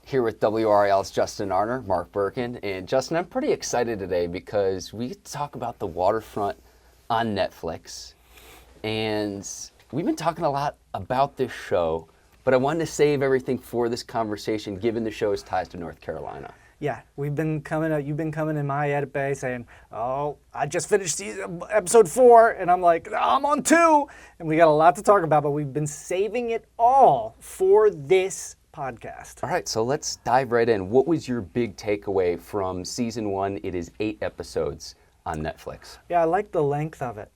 Here with WRAL's Justin Arner, Mark Bergin, and Justin, I'm pretty excited today because we get to talk about the Waterfront on Netflix, and we've been talking a lot about this show, but I wanted to save everything for this conversation given the show's ties to North Carolina. Yeah, you've been coming in my edit bay saying, oh, I just finished episode 4, and I'm like, oh, I'm on 2, and we got a lot to talk about, but we've been saving it all for this podcast. All right, so let's dive right in. What was your big takeaway from season 1? It is 8 episodes on Netflix. Yeah, I liked the length of it.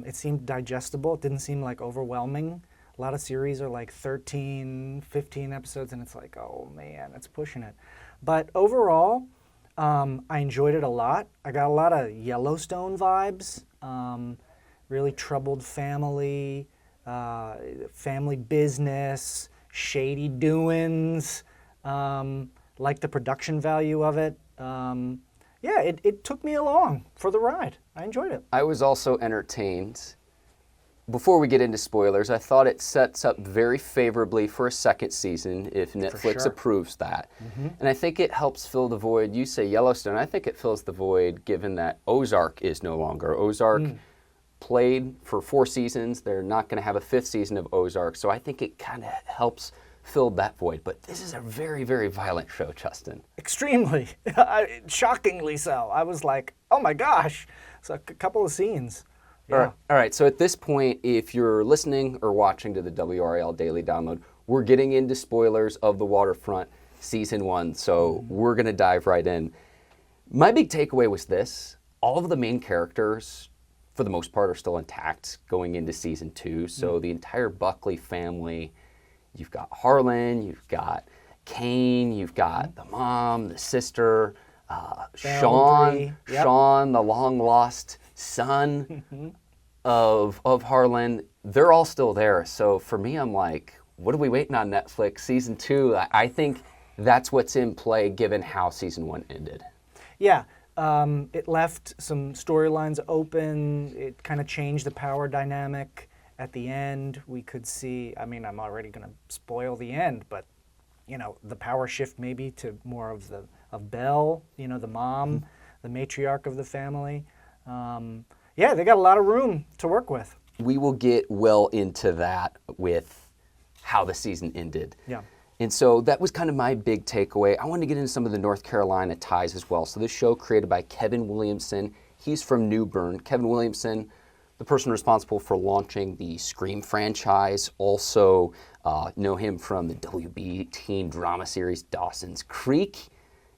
It seemed digestible. It didn't seem like overwhelming. A lot of series are like 13, 15 episodes, and it's like, oh man, it's pushing it. But overall, I enjoyed it a lot. I got a lot of Yellowstone vibes. Really troubled family, family business, shady doings, like the production value of it. Yeah, it took me along for the ride. I enjoyed it. I was also entertained. Before we get into spoilers, I thought it sets up very favorably for a second season if Netflix approves that. Mm-hmm. And I think it helps fill the void. You say Yellowstone, I think it fills the void given that Ozark is no longer. Ozark played for 4 seasons. They're not going to have a 5th season of Ozark, so I think it kind of helps fill that void. But this is a very, very violent show, Justin. Extremely. Shockingly so. I was like, oh my gosh. It's a couple of scenes. Yeah. All right, so at this point, if you're listening or watching to the WRAL Daily Download, we're getting into spoilers of the Waterfront Season 1, so we're going to dive right in. My big takeaway was this. All of the main characters, for the most part, are still intact going into Season 2, so the entire Buckley family, you've got Harlan, you've got Kane, you've got the mom, the sister, Sean, the long-lost son of Harlan. They're all still there. So for me, I'm like, what are we waiting on Netflix? Season 2, I think that's what's in play given how Season 1 ended. Yeah, it left some storylines open. It kind of changed the power dynamic at the end. We could see, I mean, I'm already going to spoil the end, but you know, the power shift maybe to more of Belle, you know, the mom, the matriarch of the family. Yeah, they got a lot of room to work with. We will get well into that with how the season ended. Yeah. And so that was kind of my big takeaway. I wanted to get into some of the North Carolina ties as well. So this show created by Kevin Williamson. He's from New Bern. Kevin Williamson, the person responsible for launching the Scream franchise, also know him from the WB teen drama series Dawson's Creek,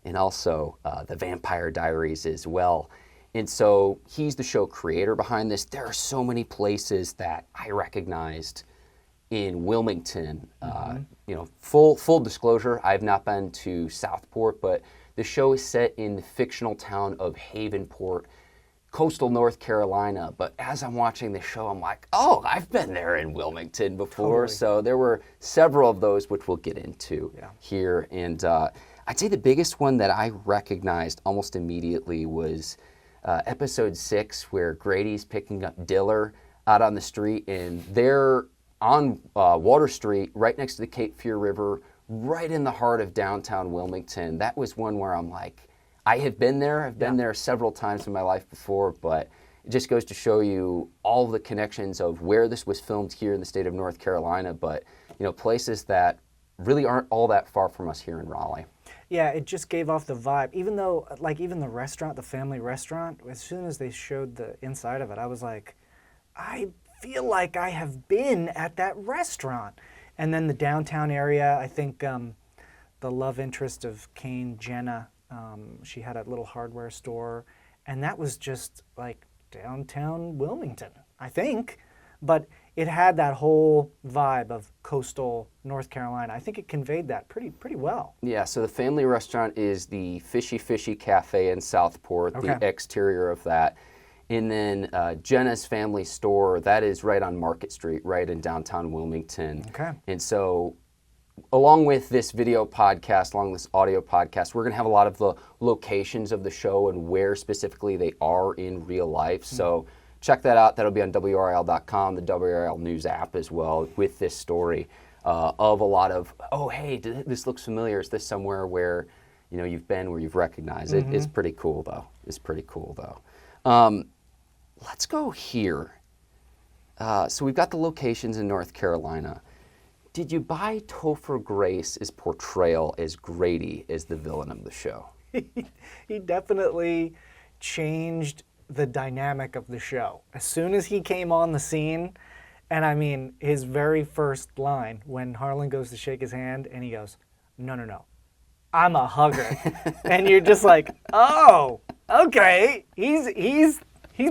and also the Vampire Diaries as well. And so he's the show creator behind this. There are so many places that I recognized in Wilmington. You know, full disclosure, I've not been to Southport, but the show is set in the fictional town of Havenport, coastal North Carolina. But as I'm watching the show, I'm like, oh, I've been there in Wilmington before. Totally. So there were several of those, which we'll get into here. And I'd say the biggest one that I recognized almost immediately was episode 6, where Grady's picking up Diller out on the street, and they're on Water Street, right next to the Cape Fear River, right in the heart of downtown Wilmington. That was one where I'm like, I have been there. I've been there several times in my life before, but it just goes to show you all the connections of where this was filmed here in the state of North Carolina, but you know, places that really aren't all that far from us here in Raleigh. Yeah, it just gave off the vibe. Even though, like, even the restaurant, the family restaurant, as soon as they showed the inside of it, I was like, I feel like I have been at that restaurant. And then the downtown area, I think the love interest of Kane, Jenna, she had a little hardware store, and that was just like downtown Wilmington, I think. But it had that whole vibe of coastal North Carolina. I think it conveyed that pretty well. Yeah, so the family restaurant is the Fishy Cafe in Southport, the exterior of that. And then Jenna's family store, that is right on Market Street, right in downtown Wilmington. Okay. And so along with this video podcast, along with this audio podcast, we're going to have a lot of the locations of the show and where specifically they are in real life. So check that out. That'll be on WRAL.com, the WRAL News app as well with this story. of a lot of, oh, hey, this looks familiar. Is this somewhere where, you've been, where you've recognized it? It's pretty cool, though. Let's go here. So we've got the locations in North Carolina. Did you buy Topher Grace's portrayal as Grady as the villain of the show? He definitely changed the dynamic of the show. As soon as he came on the scene, and I mean, his very first line, when Harlan goes to shake his hand, and he goes, no, I'm a hugger. And you're just like, oh, okay, he's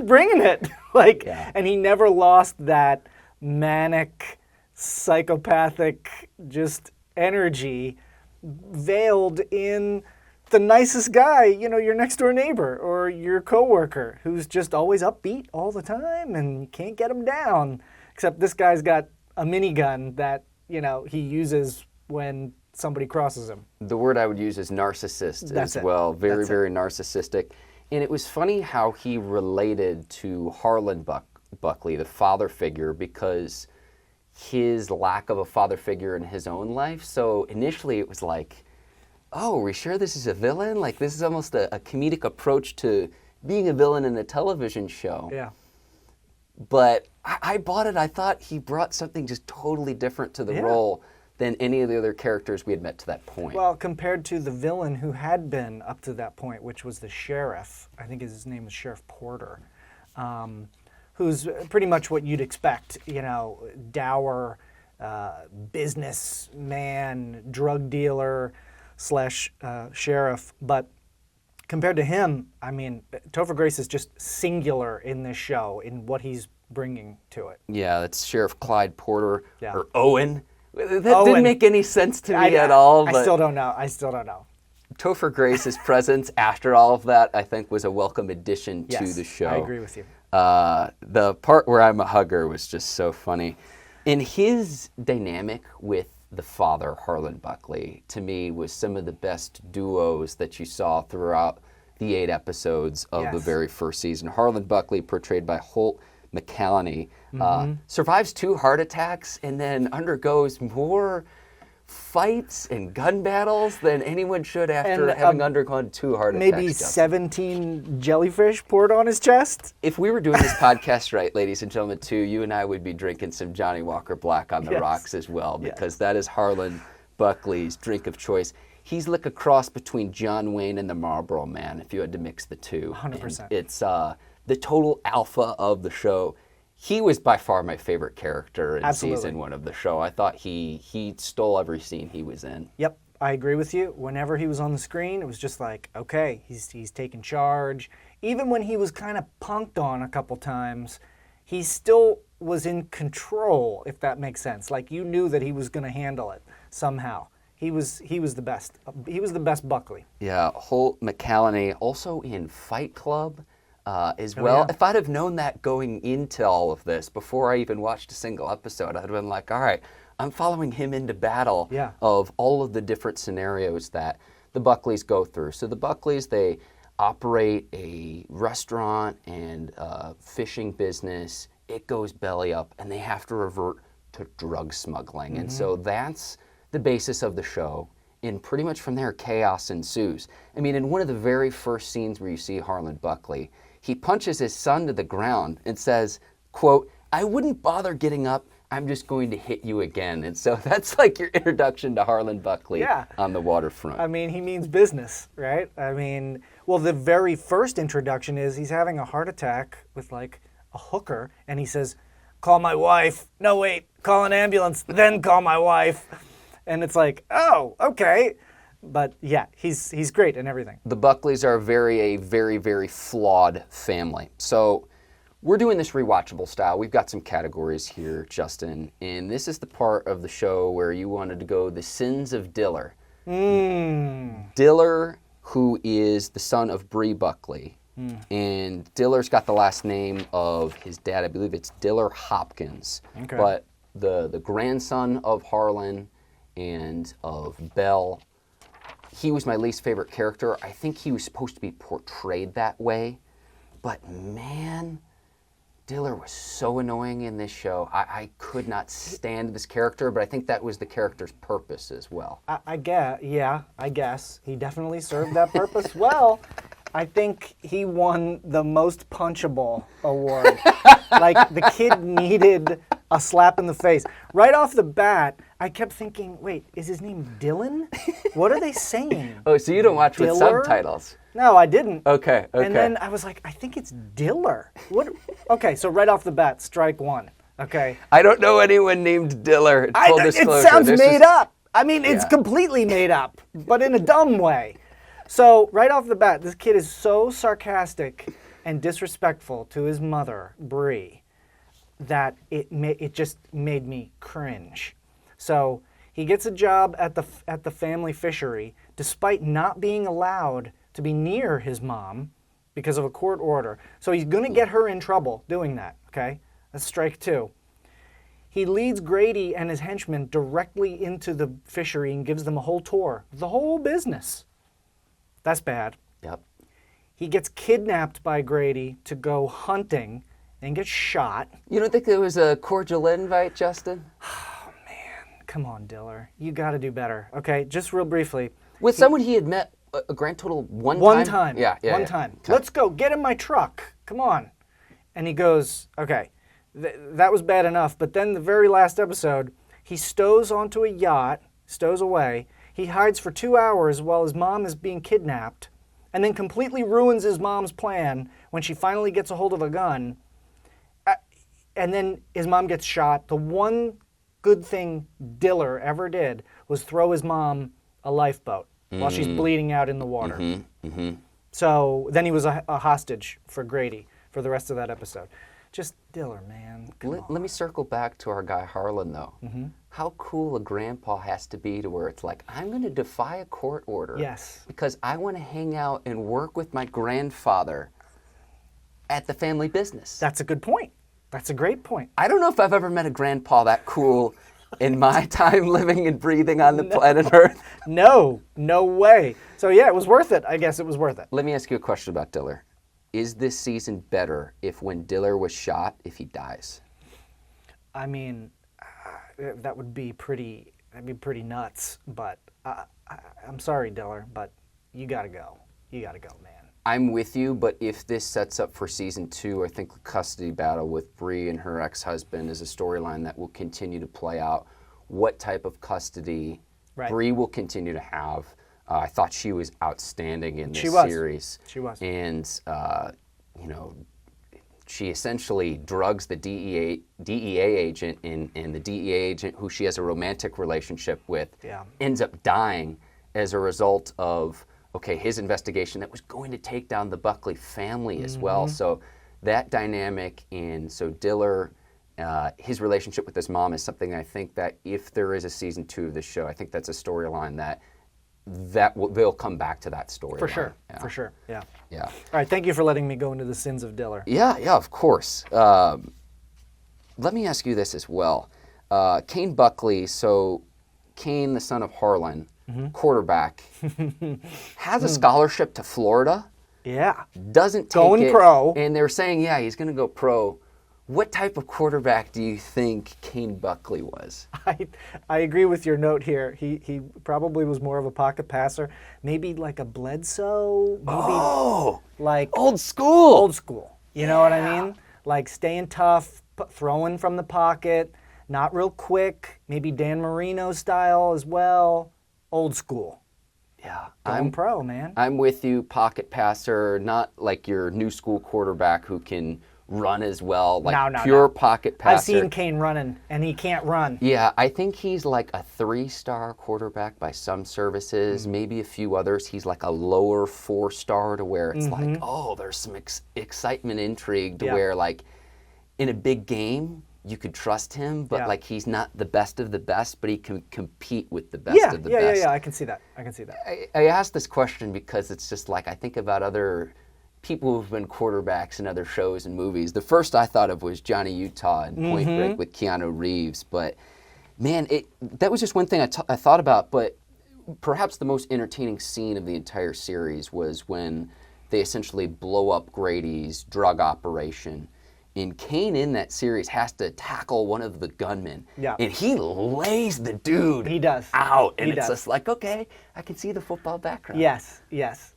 bringing it. And he never lost that manic, psychopathic, just energy veiled in the nicest guy, your next door neighbor or your coworker who's just always upbeat all the time and you can't get him down. Except this guy's got a minigun that, he uses when somebody crosses him. The word I would use is narcissist as well. Very, very narcissistic. And it was funny how he related to Harlan Buckley, the father figure, because his lack of a father figure in his own life. So initially it was like, oh, are we sure this is a villain? Like, this is almost a comedic approach to being a villain in a television show. Yeah. But I bought it. I thought he brought something just totally different to the role than any of the other characters we had met to that point. Well, compared to the villain who had been up to that point, which was the sheriff. I think his name was Sheriff Porter, who's pretty much what you'd expect, dour businessman, drug dealer, / sheriff, but compared to him, I mean, Topher Grace is just singular in this show in what he's bringing to it. Yeah, that's Sheriff Clyde Porter, or Owen. That Owen. Didn't make any sense to me at all. But I still don't know. Topher Grace's presence after all of that, I think, was a welcome addition to the show. I agree with you. The part where I'm a hugger was just so funny. And his dynamic with the father, Harlan Buckley, to me was some of the best duos that you saw throughout the 8 episodes of the very first season. Harlan Buckley, portrayed by Holt McCallany, survives 2 heart attacks and then undergoes more fights and gun battles than anyone should after having undergone 2 heart attacks. Maybe 17 jellyfish poured on his chest? If we were doing this podcast right, ladies and gentlemen, too, you and I would be drinking some Johnny Walker Black on the rocks as well, because that is Harlan Buckley's drink of choice. He's like a cross between John Wayne and the Marlboro Man, if you had to mix the two. 100%. And it's the total alpha of the show. He was by far my favorite character in season 1 of the show. I thought he stole every scene he was in. Yep, I agree with you. Whenever he was on the screen, it was just like, okay, he's taking charge. Even when he was kind of punked on a couple times, he still was in control, if that makes sense. Like, you knew that he was going to handle it somehow. He was the best. He was the best Buckley. Yeah, Holt McCallany, also in Fight Club. As well. If I'd have known that going into all of this, before I even watched a single episode, I'd have been like, all right, I'm following him into battle of all of the different scenarios that the Buckleys go through. So the Buckleys, they operate a restaurant and fishing business. It goes belly up, and they have to revert to drug smuggling. And so that's the basis of the show. And pretty much from there, chaos ensues. I mean, in one of the very first scenes where you see Harlan Buckley, he punches his son to the ground and says, quote, "I wouldn't bother getting up. I'm just going to hit you again." And so that's like your introduction to Harlan Buckley on the waterfront. I mean, he means business, right? I mean, well, the very first introduction is he's having a heart attack with like a hooker, and he says, "Call my wife." No, wait, call an ambulance, then call my wife. And it's like, oh, okay. But yeah, he's great in everything. The Buckleys are a very, very flawed family. So we're doing this rewatchable style. We've got some categories here, Justin, and this is the part of the show where you wanted to go the sins of Diller. Diller, who is the son of Bree Buckley, and Diller's got the last name of his dad. I believe it's Diller Hopkins. Okay. But the grandson of Harlan and of Belle, he was my least favorite character. I think he was supposed to be portrayed that way, but man, Diller was so annoying in this show. I could not stand this character, but I think that was the character's purpose as well. I guess. He definitely served that purpose well. I think he won the most punchable award. Like, the kid needed a slap in the face. Right off the bat, I kept thinking, wait, is his name Dylan? What are they saying? Oh, so you don't watch with Diller? subtitles? No, I didn't. Okay. And then I was like, I think it's Diller. What? Okay, so right off the bat, strike one. Okay. I don't know anyone named Diller. Full disclosure. It sounds made up. I mean, it's completely made up, but in a dumb way. So right off the bat, this kid is so sarcastic and disrespectful to his mother, Bree, that it just made me cringe. So he gets a job at the family fishery, despite not being allowed to be near his mom because of a court order. So he's going to get her in trouble doing that, okay? That's strike two. He leads Grady and his henchmen directly into the fishery and gives them a whole tour, the whole business. That's bad. Yep. He gets kidnapped by Grady to go hunting and gets shot. You don't think there was a cordial invite, Justin? Oh, man. Come on, Diller. You got to do better. Okay, just real briefly. With someone he had met a grand total one time? One time. Yeah. One time. Okay. Let's go. Get in my truck. Come on. And he goes, okay, that was bad enough. But then the very last episode, he stows onto a yacht, stows away. He hides for 2 hours while his mom is being kidnapped, and then completely ruins his mom's plan when she finally gets a hold of a gun. And then his mom gets shot. The one good thing Diller ever did was throw his mom a lifeboat while she's bleeding out in the water. So then he was a hostage for Grady for the rest of that episode. Just Diller, man. Let me circle back to our guy Harlan, though. How cool a grandpa has to be to where it's like, I'm going to defy a court order. Yes. Because I want to hang out and work with my grandfather at the family business. That's a good point. That's a great point. I don't know if I've ever met a grandpa that cool in my time living and breathing on the planet Earth. No way. So yeah, it was worth it. I guess it was worth it. Let me ask you a question about Diller. Is this season better if when Diller was shot, if he dies? I mean, that would be pretty nuts, but I'm sorry, Diller, but you gotta go. You gotta go, man. I'm with you, but if this sets up for season 2, I think the custody battle with Bree and her ex-husband is a storyline that will continue to play out. What type of custody Bree will continue to have. I thought she was outstanding in this series. She was. And, she essentially drugs the DEA agent, and the DEA agent who she has a romantic relationship with ends up dying as a result of, his investigation that was going to take down the Buckley family as well. So that dynamic, and so Diller, his relationship with his mom is something I think that if there is a season 2 of this show, I think that's a storyline they'll come back to that story. For sure, for sure, yeah. Yeah. All right, thank you for letting me go into the sins of Diller. Yeah, of course. Let me ask you this as well. Kane Buckley, so Kane, the son of Harlan, quarterback, has a scholarship to Florida. Yeah. Doesn't take Going pro. And they're saying, he's going to go pro. What type of quarterback do you think Kane Buckley was? I agree with your note here. He probably was more of a pocket passer. Maybe like a Bledsoe. Maybe like old school. Old school. You know what I mean? Like staying tough, throwing from the pocket, not real quick. Maybe Dan Marino style as well. Old school. Yeah. I'm pro, man. I'm with you. Pocket passer, not like your new school quarterback who can run as well, like pure pocket passer. I've seen Kane running, and he can't run. Yeah, I think he's like a 3-star quarterback by some services, maybe a few others. He's like a lower 4-star to where it's like, there's some excitement, intrigue to where like in a big game, you could trust him, but like he's not the best of the best, but he can compete with the best of the best. Yeah, I can see that. I asked this question because it's just like I think about other people who've been quarterbacks in other shows and movies. The first I thought of was Johnny Utah in Point Break with Keanu Reeves. But man, that was just one thing I thought about. But perhaps the most entertaining scene of the entire series was when they essentially blow up Grady's drug operation And Kane in that series has to tackle one of the gunmen. Yeah. And he lays the dude He does. out. And He it's does. just like, okay, I can see the football background. Yes.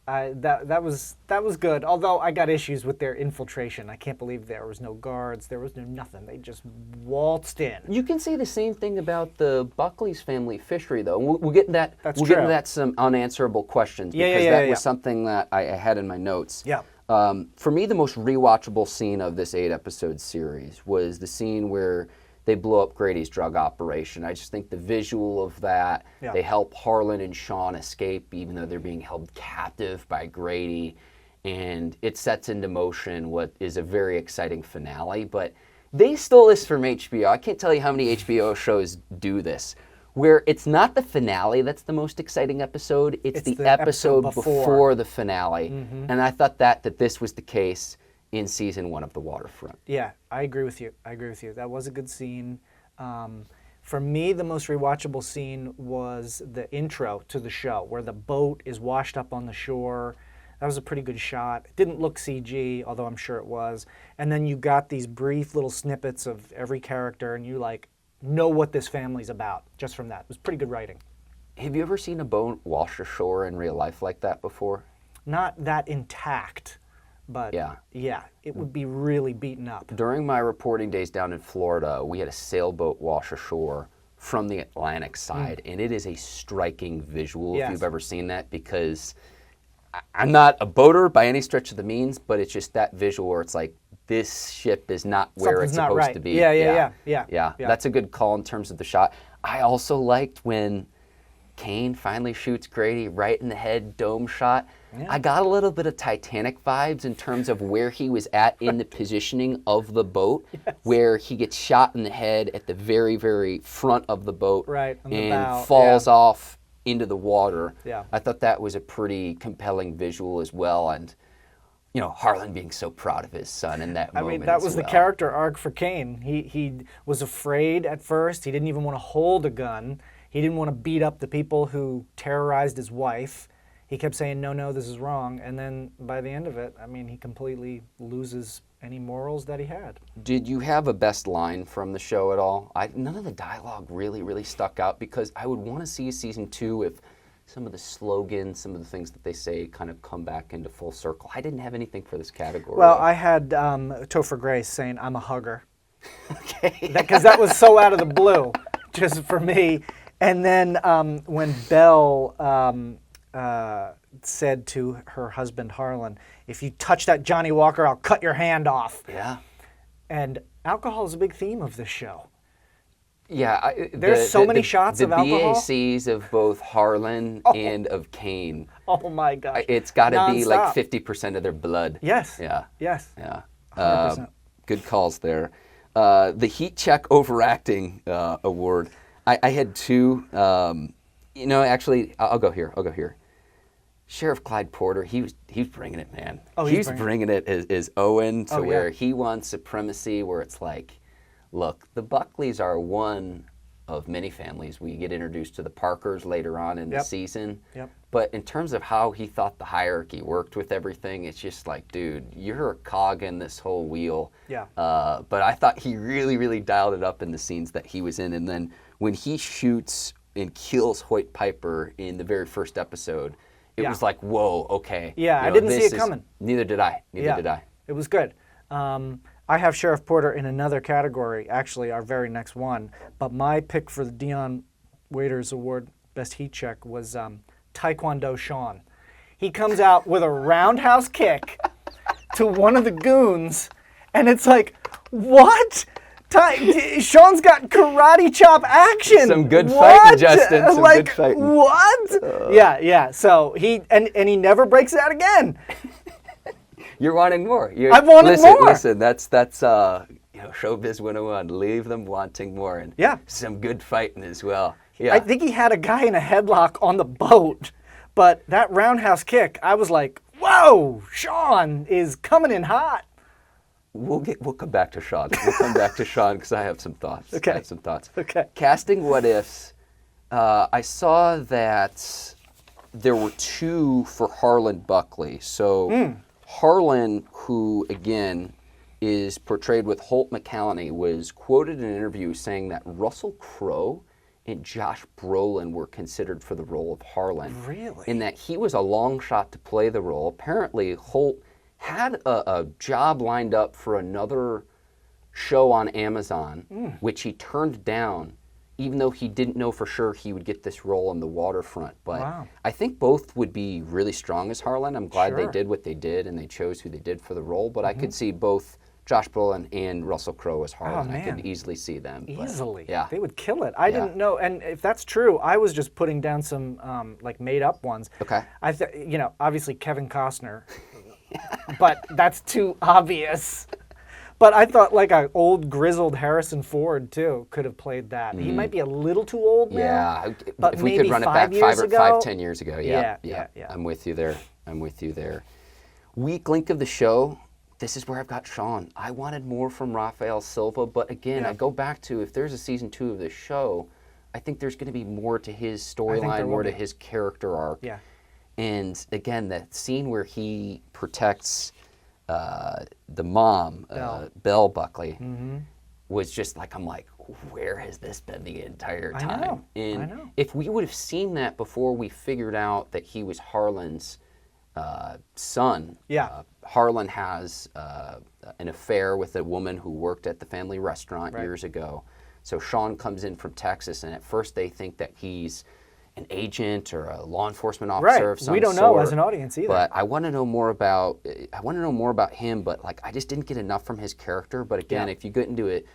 That was good. Although I got issues with their infiltration. I can't believe there was no guards. There was no nothing. They just waltzed in. You can say the same thing about the Buckley's family fishery, though. We'll get into that. That's we'll get true. into that some unanswerable questions Yeah, because yeah, that yeah, was yeah. something that I had in my notes. Yeah. For me, the most rewatchable scene of this 8-episode series was the scene where they blow up Grady's drug operation. I just think the visual of that, Yeah. they help Harlan and Sean escape even though they're being held captive by Grady, and it sets into motion what is a very exciting finale. But they stole this from HBO. I can't tell you how many HBO shows do this, where it's not the finale that's the most exciting episode, it's the episode before the finale. And I thought that this was the case in season 1 of The Waterfront. Yeah, I agree with you. That was a good scene. For me, the most rewatchable scene was the intro to the show, where the boat is washed up on the shore. That was a pretty good shot. It didn't look CG, although I'm sure it was. And then you got these brief little snippets of every character, and you know what this family's about just from that. It was pretty good writing. Have you ever seen a boat wash ashore in real life like that before? Not that intact, but yeah, it would be really beaten up. During my reporting days down in Florida, we had a sailboat wash ashore from the Atlantic side, and it is a striking visual if you've ever seen that, because I'm not a boater by any stretch of the means, but it's just that visual where it's like, this ship is not where Something's it's not supposed right. to be. Yeah. That's a good call in terms of the shot. I also liked when Kane finally shoots Grady right in the head, dome shot. Yeah. I got a little bit of Titanic vibes in terms of where he was at in the positioning of the boat, where he gets shot in the head at the very, very front of the boat, Right, on the and bow, falls off into the water. Yeah. I thought that was a pretty compelling visual as well, and Harlan being so proud of his son in that moment. I mean, that as was the well. character arc for Kane. He was afraid at first. He didn't even want to hold a gun. He didn't want to beat up the people who terrorized his wife. He kept saying, no, this is wrong. And then by the end of it, I mean, he completely loses any morals that he had. Did you have a best line from the show at all? None of the dialogue really stuck out, because I would want to see season 2 if some of the slogans, some of the things that they say kind of come back into full circle. I didn't have anything for this category. Well, I had Topher Grace saying, "I'm a hugger." Okay. Because that was so out of the blue, just for me. And then when Belle said to her husband Harlan, "If you touch that Johnny Walker, I'll cut your hand off." Yeah. And alcohol is a big theme of this show. Yeah. There's so many shots of alcohol. The BACs of both Harlan and of Kane. Oh my gosh. It's got to be like Nonstop. 50% of their blood. Yes. Yeah. Yes. Yeah. 100%. Good calls there. The Heat Check Overacting Award. I had 2. Actually, I'll go here. Sheriff Clyde Porter, he was bringing it, man. Oh, he was bringing it as Owen to where yeah. he wants supremacy, where it's like, look, the Buckleys are one of many families. We get introduced to the Parkers later on in the season. Yep. But in terms of how he thought the hierarchy worked with everything, it's just like, dude, you're a cog in this whole wheel. Yeah. But I thought he really dialed it up in the scenes that he was in. And then when he shoots and kills Hoyt Piper in the very first episode, it was like, whoa, okay. Yeah, I didn't see it coming. Neither did I. Neither did I. It was good. I have Sheriff Porter in another category, actually our very next one. But my pick for the Dion Waiters Award Best Heat Check was Taekwondo Sean. He comes out with a roundhouse kick to one of the goons, and it's like, what? Sean's got karate chop action. Some good What? fighting, Justin. Some good fighting. What? Yeah. So he never breaks out again. You're wanting more. I wanted more. Listen, that's Showbiz 101. Leave them wanting more, and some good fighting as well. Yeah. I think he had a guy in a headlock on the boat, but that roundhouse kick, I was like, whoa, Sean is coming in hot. We'll come back to Sean. We'll come back to Sean because I have some thoughts. Okay. I have some thoughts. Okay. Casting what ifs. I saw that there were 2 for Harlan Buckley. So Harlan, who again is portrayed with Holt McCallany, was quoted in an interview saying that Russell Crowe and Josh Brolin were considered for the role of Harlan. Really? In that he was a long shot to play the role. Apparently, Holt had a job lined up for another show on Amazon, which he turned down, even though he didn't know for sure he would get this role in the Waterfront. But Wow. I think both would be really strong as Harlan. I'm glad they Sure. did what they did and they chose who they did for the role. But I could see both Josh Brolin and Russell Crowe as Harlan. I man. could easily see them. but, Easily. yeah. They would kill it. I didn't know. And if that's true, I was just putting down some like made up ones. Okay. Obviously Kevin Costner, but that's too obvious. But I thought like an old grizzled Harrison Ford too could have played that. He might be a little too old now. Yeah, but if we maybe could run it 5 back years ago? 10 years ago. Yeah, Yeah. I'm with you there. Weak link of the show. This is where I've got Sean. I wanted more from Rafael Silva, but again, I go back to if there's a season 2 of this show, I think there's going to be more to his storyline, more to his character arc. Yeah. And again, that scene where he protects the mom, Belle Buckley, was just like, I'm like, where has this been the entire time? I know. If we would have seen that before we figured out that he was Harlan's son, Harlan has an affair with a woman who worked at the family restaurant years ago. So Sean comes in from Texas, and at first they think that he's an agent or a law enforcement officer of some sort. We don't know as an audience either. But I want to know more about him, but like I just didn't get enough from his character. But again, if you get into it,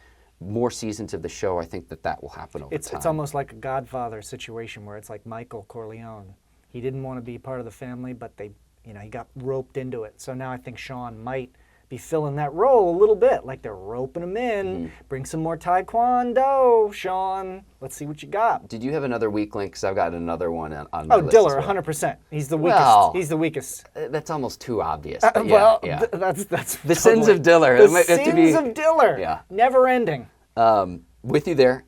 more seasons of the show, I think that will happen over time. It's almost like a Godfather situation where it's like Michael Corleone. He didn't want to be part of the family, but he got roped into it. So now I think Sean might be filling that role a little bit, like they're roping him in. Bring some more Taekwondo, Sean. Let's see what you got. Did you have another weak link? Because I've got another one on my list Diller, as well. 100%. He's the weakest. Well, He's the weakest. That's almost too obvious. That's the sins of Diller. The It might have to be- sins of Diller. Yeah. Never ending. With you there.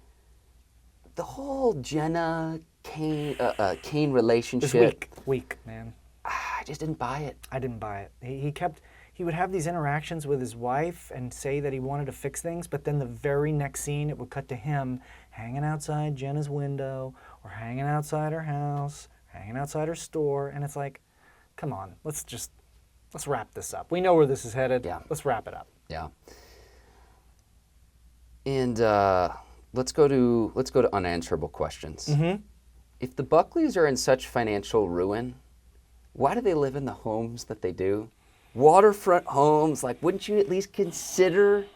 The whole Jenna Kane relationship. It's weak, man. I just didn't buy it. I didn't buy it. He would have these interactions with his wife and say that he wanted to fix things, but then the very next scene it would cut to him hanging outside Jenna's window or hanging outside her house, hanging outside her store, and it's like, come on, let's wrap this up. We know where this is headed. Yeah. Let's wrap it up. Yeah. And let's go to unanswerable questions. If the Buckleys are in such financial ruin, why do they live in the homes that they do? Waterfront homes, like, wouldn't you at least consider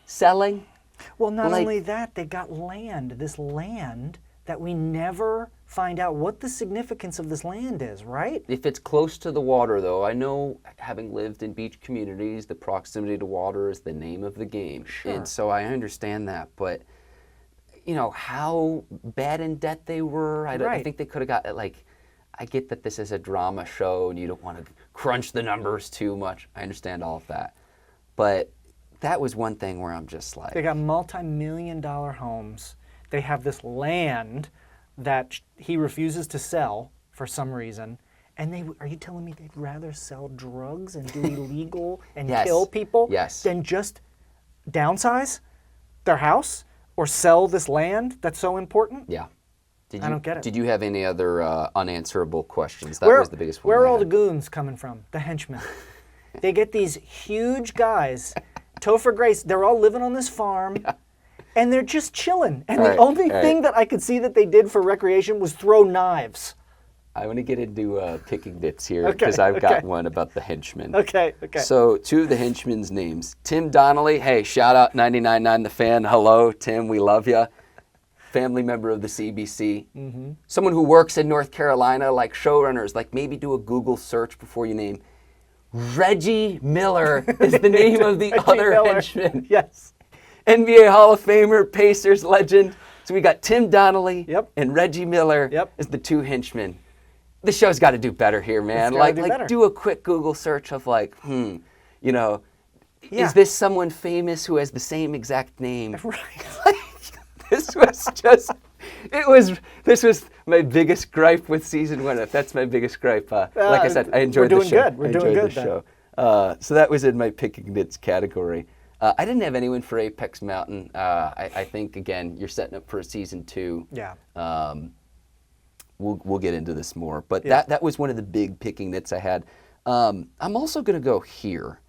selling? Well, not only that, they got this land that we never find out what the significance of this land is, right? If it's close to the water, though, I know, having lived in beach communities, the proximity to water is the name of the game. Sure. And so I understand that, but, how bad in debt they were, I think they could have got, I get that this is a drama show and you don't want to crunch the numbers too much. I understand all of that. But that was one thing where I'm just like... They got multi-million-dollar homes. They have this land that he refuses to sell for some reason. And are you telling me they'd rather sell drugs and do illegal and kill people than just downsize their house or sell this land that's so important? Yeah. I don't get it. Did you have any other unanswerable questions? That was the biggest one. Where are all the goons coming from? The henchmen. They get these huge guys, Topher Grace, they're all living on this farm, and they're just chilling. And the only thing that I could see that they did for recreation was throw knives. I want to get into picking bits here because I've got one about the henchmen. Okay. So 2 of the henchmen's names. Tim Donnelly. Hey, shout out 99.9 The Fan. Hello, Tim. We love you. Family member of the CBC. Someone who works in North Carolina, like showrunners, like maybe do a Google search before you name. Reggie Miller is the name of the other henchman. Yes. NBA Hall of Famer, Pacers legend. So we got Tim Donnelly and Reggie Miller as the 2 henchmen. The show's got to do better here, man. Do a quick Google search of is this someone famous who has the same exact name? Right. This was my biggest gripe with season 1. If that's my biggest gripe, like I said, I enjoyed the show. We're doing good. So that was in my picking bits category. I didn't have anyone for Apex Mountain. I think, again, you're setting up for a season 2. Yeah. We'll get into this more. But Yeah. that was one of the big picking nits I had. I'm also going to go here.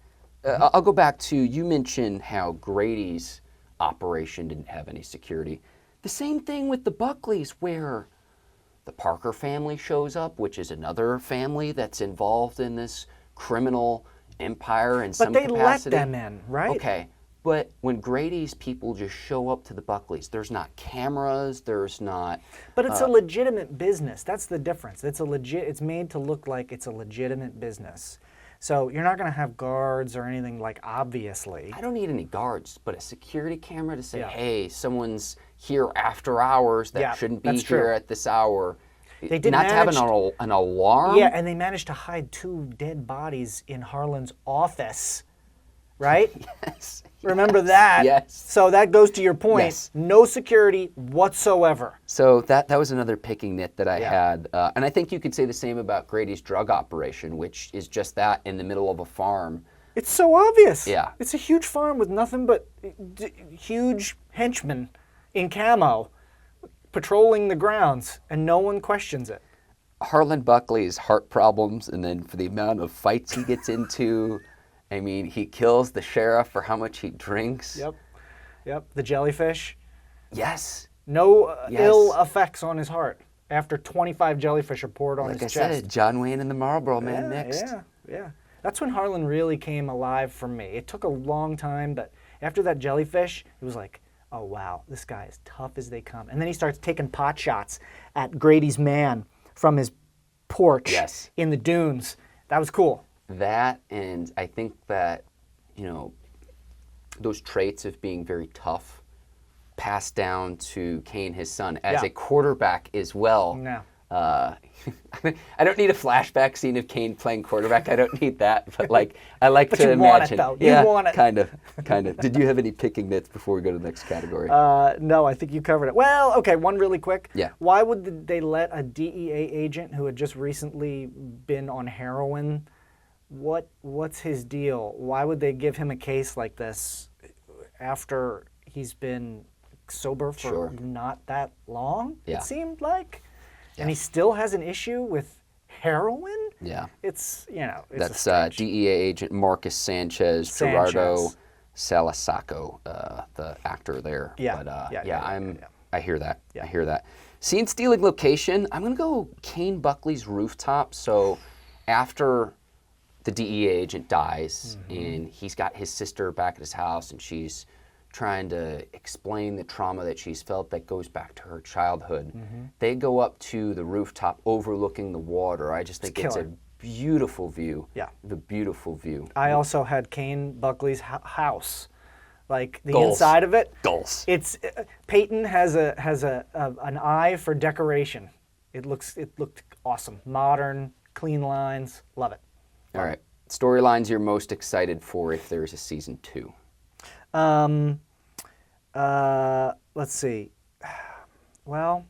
I'll go back to, you mentioned how Grady's operation didn't have any security. The same thing with the Buckleys, where the Parker family shows up, which is another family that's involved in this criminal empire in some But they capacity. let them in, right? Okay, but when Grady's people just show up to the Buckleys, there's not cameras, there's not... But it's a legitimate business. That's the difference. It's made to look like it's a legitimate business. So you're not going to have guards or anything, like, obviously. I don't need any guards, but a security camera to say, Yeah. hey, someone's here after hours that Yeah, shouldn't be that's here true. at this hour. They did not to have manage an alarm. Yeah, and they managed to hide 2 dead bodies in Harlan's office, right? Yes. Remember that? Yes. So that goes to your point. Yes. No security whatsoever. So that was another picking nit that I Yeah. had. And I think you could say the same about Grady's drug operation, which is just that in the middle of a farm. It's so obvious. Yeah. It's a huge farm with nothing but huge henchmen in camo patrolling the grounds, and no one questions it. Harlan Buckley's heart problems, and then for the amount of fights he gets into, I mean, he kills the sheriff for how much he drinks. Yep. The jellyfish. Yes. No Yes. ill effects on his heart after 25 jellyfish are poured on Like I his chest. said, John Wayne and the Marlboro Man next. Yeah. That's when Harlan really came alive for me. It took a long time, but after that jellyfish, it was like, oh wow, this guy is tough as they come. And then he starts taking pot shots at Grady's man from his porch Yes. in the dunes. That was cool. That, and I think that, those traits of being very tough passed down to Kane, his son, as Yeah. a quarterback as well. No. I don't need a flashback scene of Kane playing quarterback. I don't need that, but I like But to you imagine. want it, though. You Yeah, want it. kind of. Did you have any picking nits before we go to the next category? No, I think you covered it. Well, okay, one really quick. Yeah. Why would they let a DEA agent who had just recently been on heroin, what's his deal? Why would they give him a case like this after he's been sober for Sure. not that long, Yeah. it seemed like? And he still has an issue with heroin? Yeah. It's, it's That's a stretch. DEA agent Marcus Sanchez, Gerardo Salasaco, the actor there. Yeah. But I hear that. Yeah. I hear that. Scene stealing location. I'm gonna go Kane Buckley's rooftop. So after the DEA agent dies, and he's got his sister back at his house, and she's trying to explain the trauma that she's felt that goes back to her childhood. They go up to the rooftop overlooking the water. I just think it's a killer. beautiful view. Yeah. The beautiful view. I also had Kane Buckley's house, like the Goals. inside of it. Goals. It's Peyton has an eye for decoration. It looked awesome, modern, clean lines. Love it. All right. Storylines you're most excited for if there's a season 2. Let's see. Well,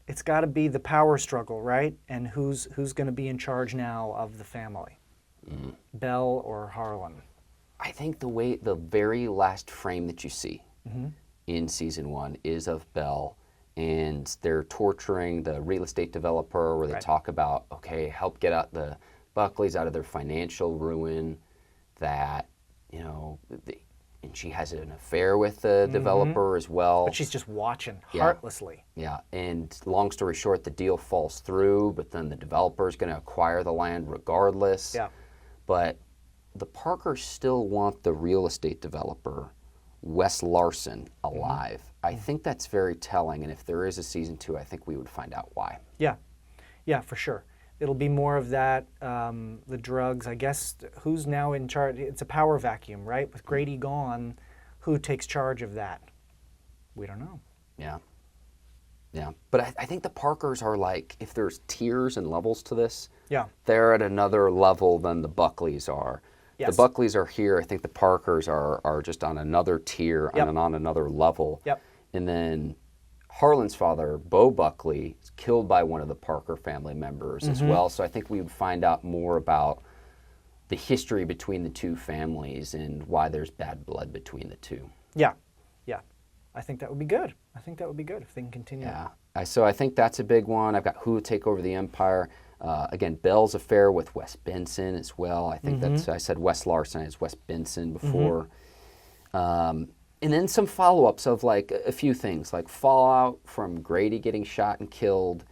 it's got to be the power struggle, right? And who's going to be in charge now of the family? Belle or Harlan? I think the very last frame that you see in season 1 is of Belle, and they're torturing the real estate developer where they talk about, okay, help get out the Buckleys out of their financial ruin, that, and she has an affair with the developer as well. But she's just watching heartlessly. Yeah, and long story short, the deal falls through, but then the developer's going to acquire the land regardless. Yeah. But the Parkers still want the real estate developer, Wes Larson, alive. I think that's very telling, and if there is a season 2, I think we would find out why. Yeah, for sure. It'll be more of that, the drugs. I guess who's now in charge? It's a power vacuum, right? With Grady gone, who takes charge of that? We don't know. Yeah. But I think the Parkers are like, if there's tiers and levels to this, Yeah. they're at another level than the Buckleys are. Yes. The Buckleys are here. I think the Parkers are just on another tier, Yep. on another level. Yep. And then Harlan's father, Bo Buckley, is killed by one of the Parker family members as well. So I think we would find out more about the history between the two families and why there's bad blood between the two. Yeah, yeah. I think that would be good. I think that would be good if they can continue. Yeah. So I think that's a big one. I've got Who Would Take Over the Empire. Again, Belle's Affair with Wes Benson as well. I think that's, I said Wes Larson as Wes Benson before. And then some follow-ups of like a few things, like fallout from Grady getting shot and killed,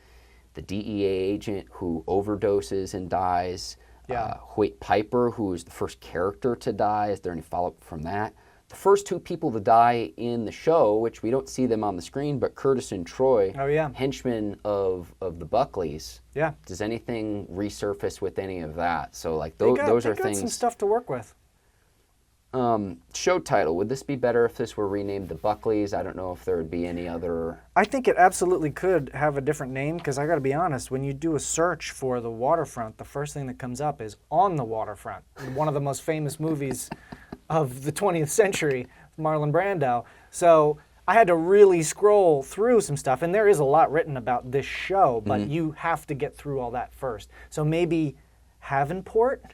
the DEA agent who overdoses and dies, Hoyt Piper, who is the first character to die. Is there any follow-up from that? The first two people to die in the show, which we don't see them on the screen, but Curtis and Troy, henchmen of the Buckleys. Yeah. Does anything resurface with any of that? So like those are things. Some stuff to work with. Show title. Would this be better if this were renamed The Buckleys? I don't know if there would be any other. I think it absolutely could have a different name, because I got to be honest, when you do a search for the Waterfront, the first thing that comes up is On the Waterfront, one of the most famous movies of the 20th century, Marlon Brando. So I had to really scroll through some stuff, and there is a lot written about this show, but you have to get through all that first. So maybe Havenport?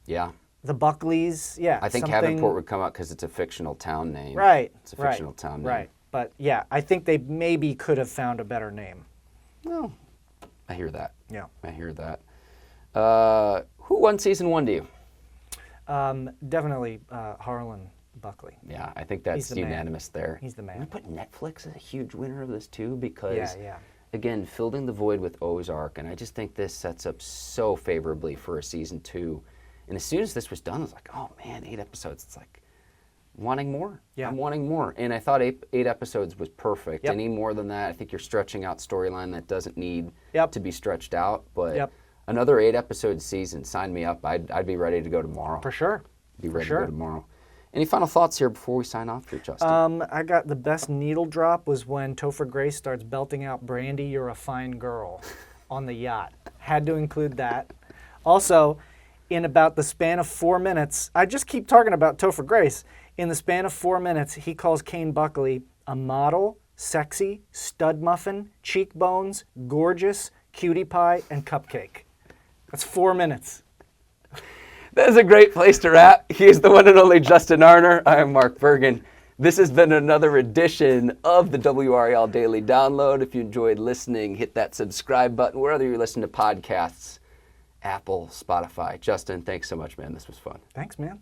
Yeah. The Buckleys, yeah. I think something... Havenport would come out because it's a fictional town name. Right. It's a fictional town name. Right. But yeah, I think they maybe could have found a better name. No. I hear that. Yeah. I hear that. Who won season 1 to you? Definitely Harlan Buckley. Yeah, I think that's unanimous there. He's the man. I put Netflix as a huge winner of this too because, yeah. again, filling the void with Ozark, and I just think this sets up so favorably for a season 2. And as soon as this was done, I was like, oh man, 8 episodes. It's like, wanting more. Yeah. I'm wanting more. And I thought 8 episodes was perfect. Yep. Any more than that, I think you're stretching out storyline that doesn't need to be stretched out. But another 8 episode season, sign me up. I'd be ready to go tomorrow. For sure. Be ready to go tomorrow. Any final thoughts here before we sign off here, Justin? I got the best needle drop was when Topher Grace starts belting out Brandy, you're a fine girl on the yacht. Had to include that. Also, in about the span of 4 minutes, I just keep talking about Topher Grace. In the span of 4 minutes, he calls Kane Buckley a model, sexy, stud muffin, cheekbones, gorgeous, cutie pie, and cupcake. That's 4 minutes. That is a great place to wrap. He is the one and only Justin Arner. I am Mark Bergin. This has been another edition of the WRAL Daily Download. If you enjoyed listening, hit that subscribe button wherever you listen to podcasts. Apple, Spotify. Justin, thanks so much, man. This was fun. Thanks, man.